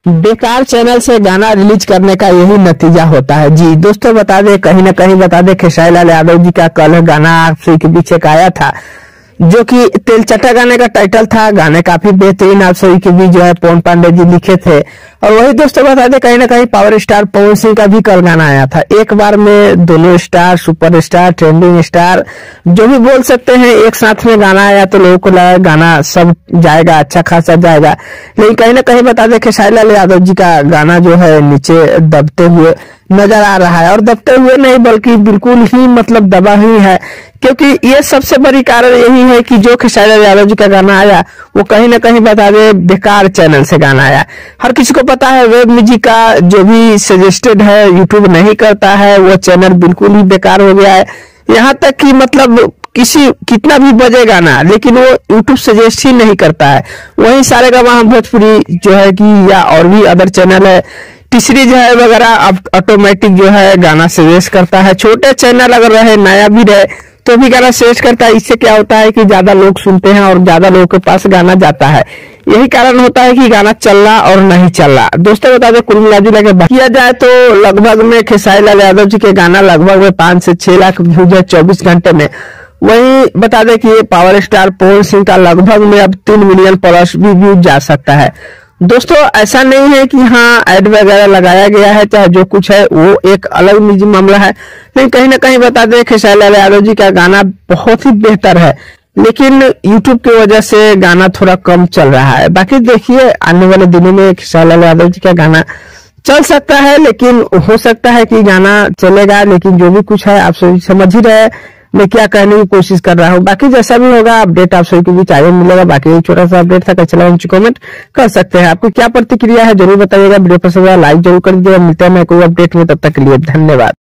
बेकार चैनल से गाना रिलीज करने का यही नतीजा होता है। जी दोस्तों, बता दें कहीं ना कहीं बता दें खेसारी लाल यादव जी का कल गाना आप सभी के बीच एक आया था, जो कि तेल चट्टा गाने का टाइटल था। गाने काफी बेहतरीन आप सभी के बीच जो है पवन पांडे जी लिखे थे। और वही दोस्तों बता दें कहीं ना कहीं पावर स्टार पवन सिंह का भी कल गाना आया था। एक बार में दोनों star, super star, trending star जो भी बोल सकते हैं एक साथ में गाना आया, तो लोगों को लगा गाना सब जाएगा, अच्छा खासा जाएगा। लेकिन कहीं ना कहीं बता दें खेसारी लाल यादव जी का गाना जो है नीचे दबते हुए नजर आ रहा है। और दबते हुए नहीं बल्कि बिल्कुल ही मतलब दबा ही है, क्योंकि ये सबसे बड़ी कारण यही है कि जो खेसारी लाल यादव जी का गाना आया वो कहीं ना कहीं बता दे बेकार चैनल से गाना आया। हर किसी को पता है वेब म्यूजिक का जो भी सजेस्टेड है यूट्यूब नहीं करता है, वो चैनल बिल्कुल ही बेकार हो गया है। यहाँ तक कि मतलब किसी कितना भी बजे गाना लेकिन वो यूट्यूब सजेस्ट ही नहीं करता है। वही सारेगामा भोजपुरी जो है कि या और भी अदर चैनल है, तीसरी जो है वगैरह अब ऑटोमेटिक जो है गाना सजेस्ट करता है। छोटे चैनल अगर रहे, नया भी रहे तो भी गाना सजेस्ट करता है। इससे क्या होता है कि ज्यादा लोग सुनते हैं और ज्यादा लोगों के पास गाना जाता है। यही कारण होता है कि गाना चल रहा और नहीं चल रहा। दोस्तों बता दें कुल मिला जुला के किया जाए तो लगभग में खेसारी लाल यादव जी के गाना लगभग में 5 से 6 लाख व्यूज है 24 घंटे में। वही बता दें कि ये पावर स्टार पवन सिंह का लगभग में अब 3 मिलियन प्लस भी व्यूज जा सकता है। दोस्तों ऐसा नहीं है कि हाँ एड वगैरह लगाया गया है, चाहे जो कुछ है वो एक अलग निजी मामला है। लेकिन कहीं ना कहीं बता दें खेसारी लाल यादव जी का गाना बहुत ही बेहतर है, लेकिन यूट्यूब की वजह से गाना थोड़ा कम चल रहा है। बाकी देखिए आने वाले दिनों में खेसारी लाल यादव जी का गाना चल सकता है, लेकिन हो सकता है कि गाना चलेगा। लेकिन जो भी कुछ है आप सभी समझ ही रहे, मैं क्या कहने की कोशिश कर रहा हूँ। बाकी जैसा भी होगा अपडेट आप सभी के बीच आगे मिलेगा। बाकी छोटा सा अपडेट था, कैसा लगा नीचे कमेंट कर सकते हैं। आपको क्या प्रतिक्रिया है जरूर बताइएगा। वीडियो पसंद आया लाइक जरूर कर दीजिएगा। मिलते हैं मैं कोई अपडेट में, तब तक के लिए धन्यवाद।